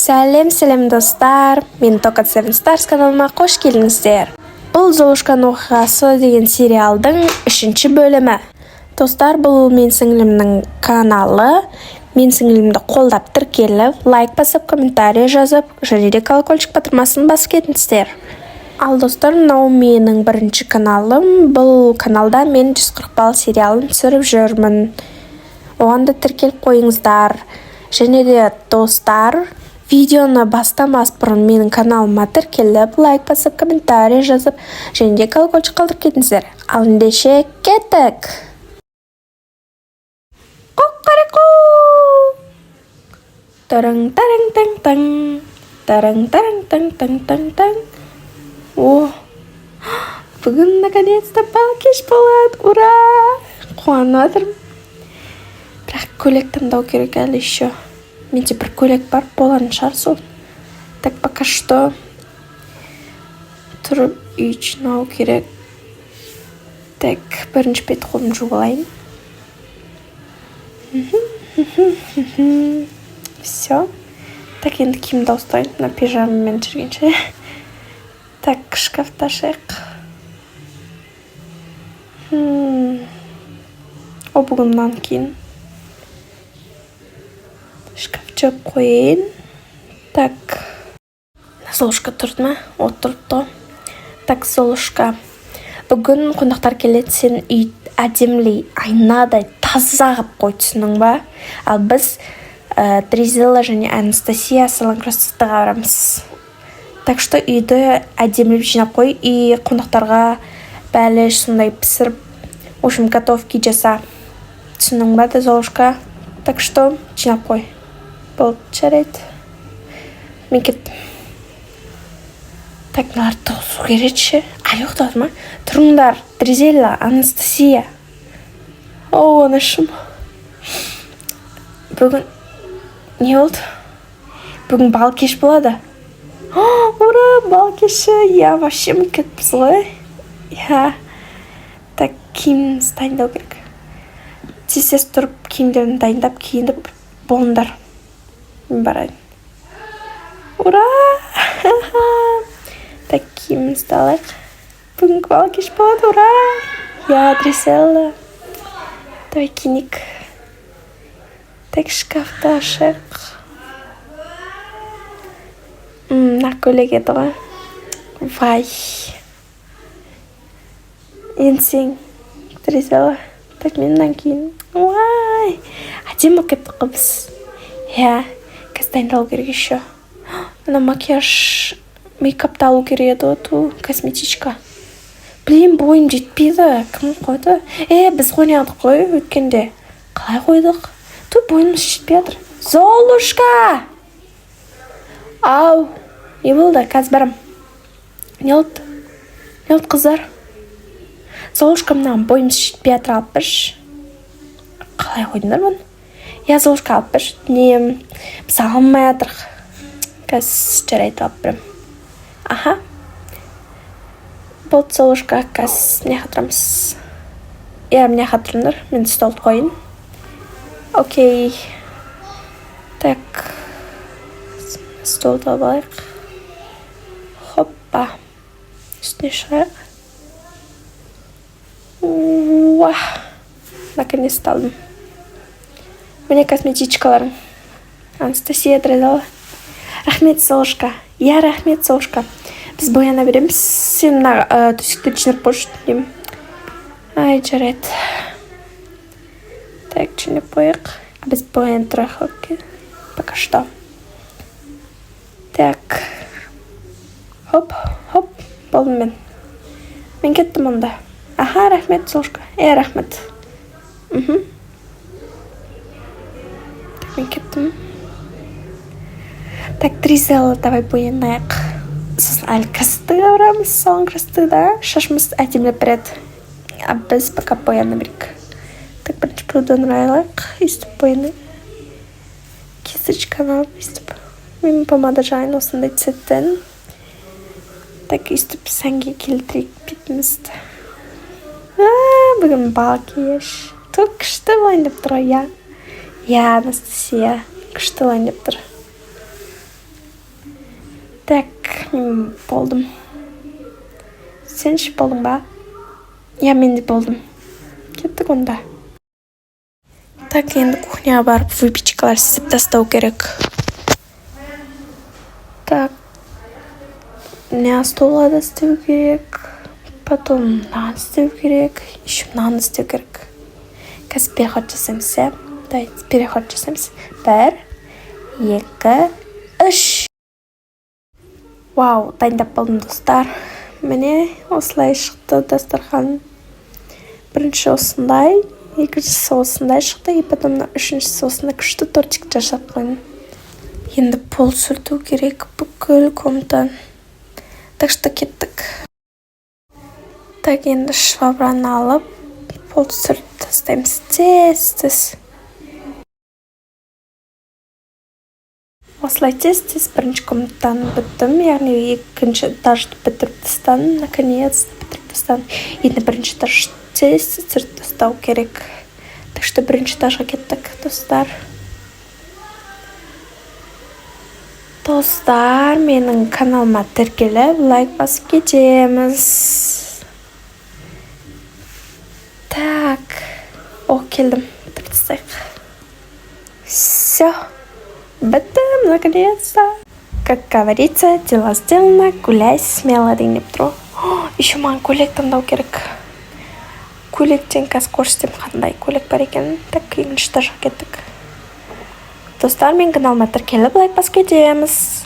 Сәлем достар, мен Токат Seven Stars каналыма қош келдіңіздер. Бұл Золушканың оқиғасы деген сериалдың 3-ші бөлімі. Достар, бұл мен сіңлімнің каналы. Мен сіңлімді қолдап тіркеліп, лайк басып, комментарий жазып, және де колокольчик батырмасын басып кетіңіздер. Ал достар, мынау менің бірінші каналым. Бұл каналда мен 140 балл сериалын түсіріп жүрмін. Оған да тіркеліп қойыңыздар. Және де достар, видеоны бастамас бұрын менің каналыма тіркеліп, лайк басып, комментарий жазып, және де колокольчик қалдырып кетіңіздер. Ал ендеше кеттік. Қоққараку! Тарың-тарың-таң-таң. Тарың-тарың-таң-таң-таң-таң. О, бүгін наконец-то бал кеш болады. Ура! Қуанып отырмын. Бірақ көйлек таңдау керек әлі еще. Менде бір көйлек бар, болатын шығар сол. Так, пока что тұрып үй жинау керек. Так, бірінші бет қолым жуып алайын. Все. Так, енді киімді ауыстырайын, мына пижамамен жүргенше. Так, шкафты ашайық. О, бүгін мынаны киін. Шкафчы қойын. Так. Золушка тұрды ма? Отырды. Так, Золушка. Бүгін қонақтар келеді, сен үй әдемілей, айнадай таза қып қой, түсінің ба? Ал біз Дризела және Анастасия салон красотаға барамыз. Так что үйді әдемілеп жинап қой, и қонақтарға бәліш сондай пісіріп, в общем, готовки жаса. Түсінің ба да, Золушка? Так что жинап қой. Болды, жарайды. Мен кеттім. Так, мыналарды тоғысу керекші. Ай, ұқтады ма? Тұрыңдар, Дризела, Анастасия. О, анашым. Бүгін не болды? Бүгін бал кеш болады. Ура, бал кеші. Я вообще мы кетпіз ғой. Я. Так, киімімізді дайындау керек. Тез тұрып, киімдерін дайындап, киініп болыңдар. Мен барайын. Ура! Так, киімімізді алайық. Бүгінгі бал кеш болады, ура! Я, Дризела. Давай киінейік. Так, шкафты ашық. Мына көйлек еді ғой. Вай. Енсең, Дризела. Так, мен мынан кейін. Вай! Әдемі кетті қыз. Я, қазір дайындалу керек еще. Ана макияж, мейкапты алу керек еді ғой, косметичка. Блин, бойым жетпейді. Кім қойды? Біз қойнадық қой өткенде. Қалай қойдық? Бойымыз жетпей жатыр. Золушка! Ау, не болды? Қазір барам. Не болды? Не болды, қыздар? Золушка, мынаған бойымыз жетпей жатыр, алып бірш. Қалай қойдыңдар бұны? Я, Золушка, алып бірш. Не, біз алмай жатырық. Қазір жарайды, алып бірім. Аха. Болды, Золушка, қазір міне қатырамыз. Я, міне қатырыңдар. Мен столды қойын. Окей. Так. Столды алайық. Хоппа. Үстіне шығайық. Уа. Наконец-то алдым. Міне косметичкаларың. Анастасия, Дризела. Рахмет, Золушка. Я, рахмет, Золушка. Біз бояна береміз. Сен төсекті жинап қойшы деймін. Ай, жарайды. Так, жинап қойық. Біз боян тұрайық, окей. Пока что. Так. Хоп, хоп. Болдым мен. Мен кеттім онда. Аха, рахмет, Золушка. Рахмет. Так, мен кеттім. Так, Дризела, давай боянайық. Сосын әлі красотаға барамыз, салон красотада. Шашымыз әдемілеп береді. А біз пока бояна берейік. Так, бірінші проданы алайық. Истіп бояны. Кесочканы алып истіп. Мен помада жайын осындай цветтен. Так, истіп сәнге келтірейік бетімізді. Бүгін бал кеш. Тұр, күшті болайын деп тұр, я. Я, Анастасия. Күшті болайын деп тұр. Так, мен болдым. Сен ше болдың ба? Я, мен де болдым. Кеттік онда. Так, енді кухняға барып выпечкалар істеп тастау керек. Так, мына столға істеу керек. Потом мынаны істеу керек. Еще мынаны істеу керек. Қазір переход жасаймыз, иә? Давайте переход жасаймыз. 1, 2, 3. Вау, дайындап болдым, достар. Міне осылай шықты дастархан. Бірінші осындай, екіншісі осындай шықты, и потом үшіншісі осындай күшті тортик жасап қойдым. Енді пол сүрту керек бүкіл комнатаны. Так что кеттік. Так, енді швабраны алып, пол сүртіп тастаймыз. Тез. Осылай тез бірінші комнатаны біттім, яғни екінші этажды бітіріп тастадым, наконец бітіріп тастадым. Енді бірінші этажды тез сүртіп тастау керек. Так что бірінші этажға кеттік, достар. Достар, менің каналыма тіркеліп, лайк басып кетеміз. Так, келдім, бітіріп тастайық. Все. Бітім, наконец-то. Как говорится, дела сделано, гуляй смело дейін деп тұр. Еще маған көйлек таңдау керек. Көйлектен қазір көрсетем қандай көйлек бар екен. Так, екінші этажға кеттік. Достар, мен каналыма тіркеліп, лайк басып кетеміз.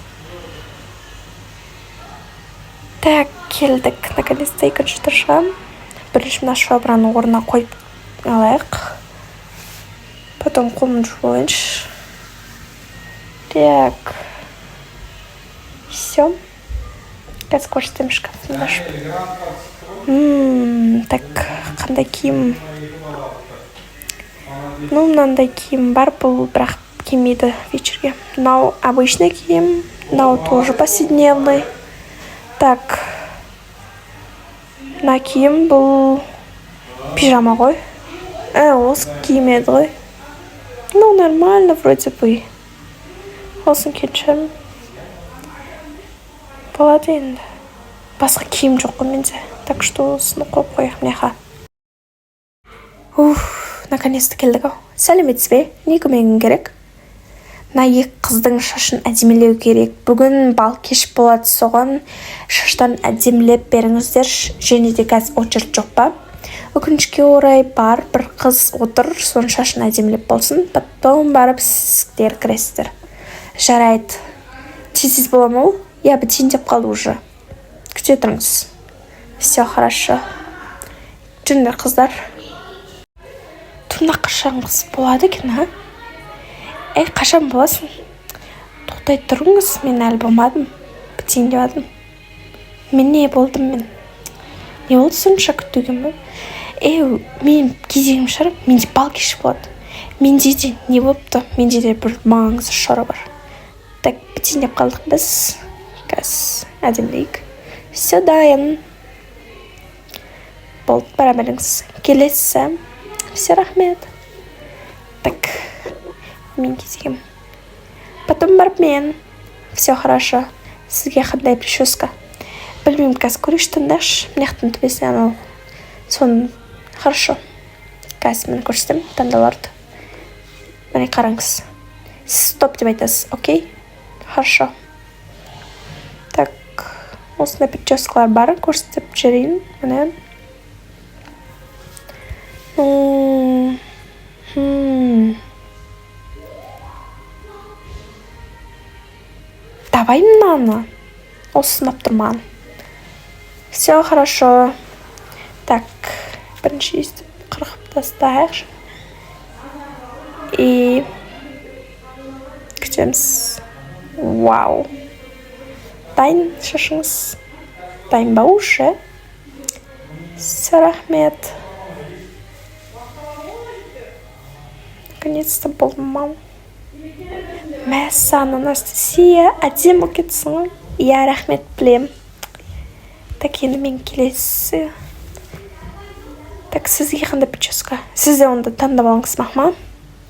Так, келдік, наконец-то екінші этажға. Бірінші мына швабраны орнына қойып алайық. Потом қолымды жуайыншы. Так. Все. Қазір көрсетем шкафымды ашып. Так, қандай киім? Мынандай киім бар, бұл бірақ кимейді вечерге. Мынау обычный киім, мынау тоже повседневный. Так. Мына киім бұл пижама ғой. Осы киім еді ғой. Ну, нормально, вроде бы. Olsun keçerim. Болады енді. Басқа киім жоқ қой менде. Так что осыны қойып қояйық мынаға. Наконец-то келдік ау. Сәлеметсіз бе? Не көмегім керек? Мына екі қыздың шашын әдемілеу керек. Бүгін бал кеш болады, соған шаштарын әдемілеп беріңіздер. Және де қазір очередь жоқ па? Өкінішке орай бар, бір қыз отыр, соның шашын әдемілеп болсын. Потом барып сіздер кіресіздер. Жарайды. Тез бола ма ол? Я бітейін деп қалды уже. Күте тұрыңыз. Все хорошо. Жүріңдер, қыздар. Тұмда қашан қыз болады екен, а? Қашан боласың? Тоқтай тұрыңыз, мен әлі болмадым. Бітейін деп адым. Мен не болдым мен? Не болды сонша күтуге ме? Мен кезегім шығарып, менде бал кеші болады. Менде де не болыпты? Менде де бір маңызды шара бар. Так, бітейін деп қалдық біз. Қазір әдемілейік. Все дайын. Болды, бара беріңіз. Келесі. Все рахмет. Так, мен кезегім. Потом барып мен. Все хорошо. Сізге қандай прическа? Білмеймін, қазір көрейші тыңдашы. Мынаяқтың төбесіне анау. Соны хорошо. Қазір мен көрсетем таңдаларды. Міне қараңыз. Сіз стоп деп айтасыз, окей? Хорошо. Так, осындай прическалар бар, көрсетіп жүрейін. Міне. Давай мынаны. Осы сынап тұрман. Все хорошо. Так, бірінші естіп қырқып тастайық. И күтеміз. Вау. Дайын шашыңыз. Дайын ба уже? Все, рахмет. Наконец-то болдым, мам. Мәссаған, Анастасия, әдемі кетсің. Я рахмет білем. Так, енді мен келесі. Так, сізге қандай прическа? Сіз де онда таңдап алыңыз, мама.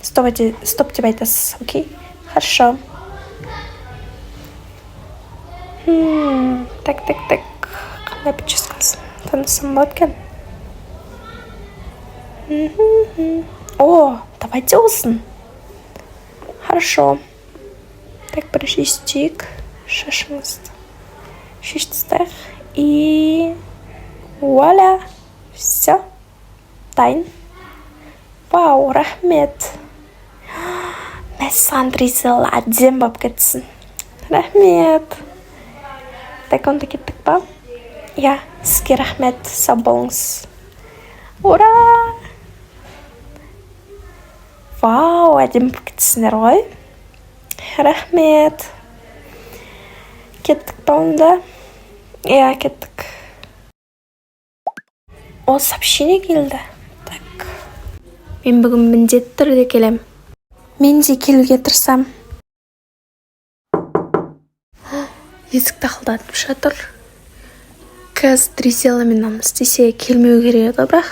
Стоп деп айтасыз, окей? Хорошо. Так. Қандай прическасы? Танысым болады екен. О, давайте осын. Хорошо. Так, причистик. Шашымызды. Шешті тастайық. И вуаля. Все. Дайын. Вау, рахмет. Мәссаған Дризел әдем болып кетсін. Рахмет. Так, онда кеттік па? Я, сізге рахмет, сау болыңыз. Ура! Вау, әдем болып кетсіңдер ғой. Рахмет. Кеттік па онда? Я, кеттік. О, сообщение келді. Так. Мен бүгін міндетті түрде келем. Мен де келуге тырысам. Есік тақылдатып жатыр. Қазір Дризеламен істесе келмеу керек еді, бірақ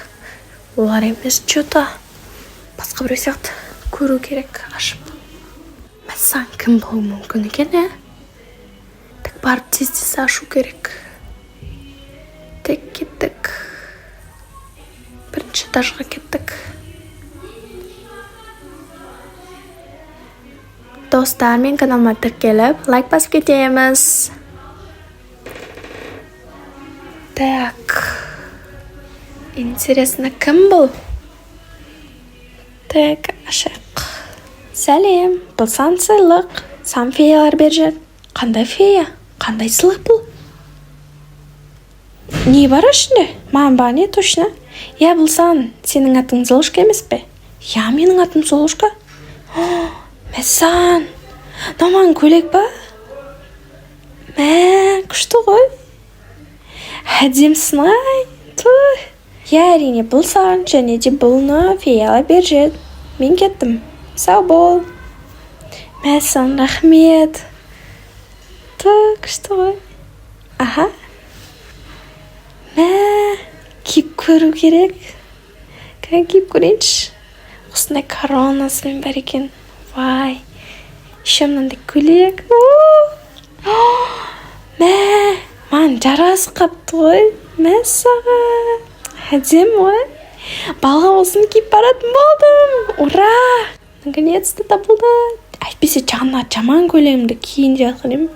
олар емес что-то басқа біреу сияқты көру керек ашып. Мәссаған кім болуы мүмкін екен, Так, барып тез ашу керек. Так, кеттік. Бірінші этажға кеттік. Достар, мен каналыма тіркеліп, лайк басып кетеміз. Так. Интересно, кім бұл? Так, ашық. Сәлем, бұл сан сыйлық. Сан феялар бер. Қандай фея? Қандай сыйлық бұл? Не бар ішінде? Маған ба не точно? Я, бұл сан, сенің атың Золушка емес пе? Я, менің атым Золушка. Мәссаған, наман көйлек ба? Күшті ғой. Әдемсің ай. Я, әрине бұл сан, және де бұлны феяла бер. Мен кеттім. Сау бол. Мәссаған, рахмет. Күшті ғой. Аха. Киіп көру керек. Киіп көрейінші. Осындай коронасымен бар екен. Вай, еще мынандай көйлек. Маған жарасып қапты ғой. Мәссаған. Әдем ғой. Балға болсын киіп баратын болдым. Ура! Наконец-то табылды. Әйтпесе жаңа жаман көйлегімді киін жатқан едім.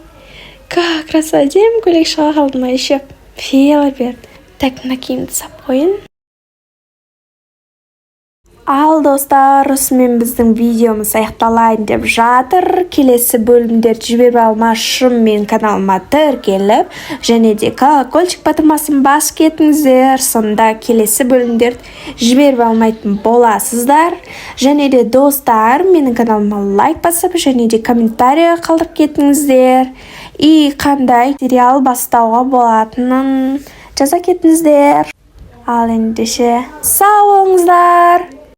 Как раз әдем көйлек шыға қалдым еще. Феяла бер. Так, мына киімді сап қойын. Ал достар, осымен біздің видеомыз аяқталайын деп жатыр. Келесі бөлімдерді жіберіп алмашым мен каналыма тіркеліп, және де колокольчик батырмасын басып кетіңіздер. Сонда келесі бөлімдерді жіберіп алмайтын боласыздар. Және де достар, менің каналыма лайк басып, және де комментария қалдырып кетіңіздер. И қандай сериал бастауға болатынын жаза кетіңіздер. Ал ендеше сау болыңыздар.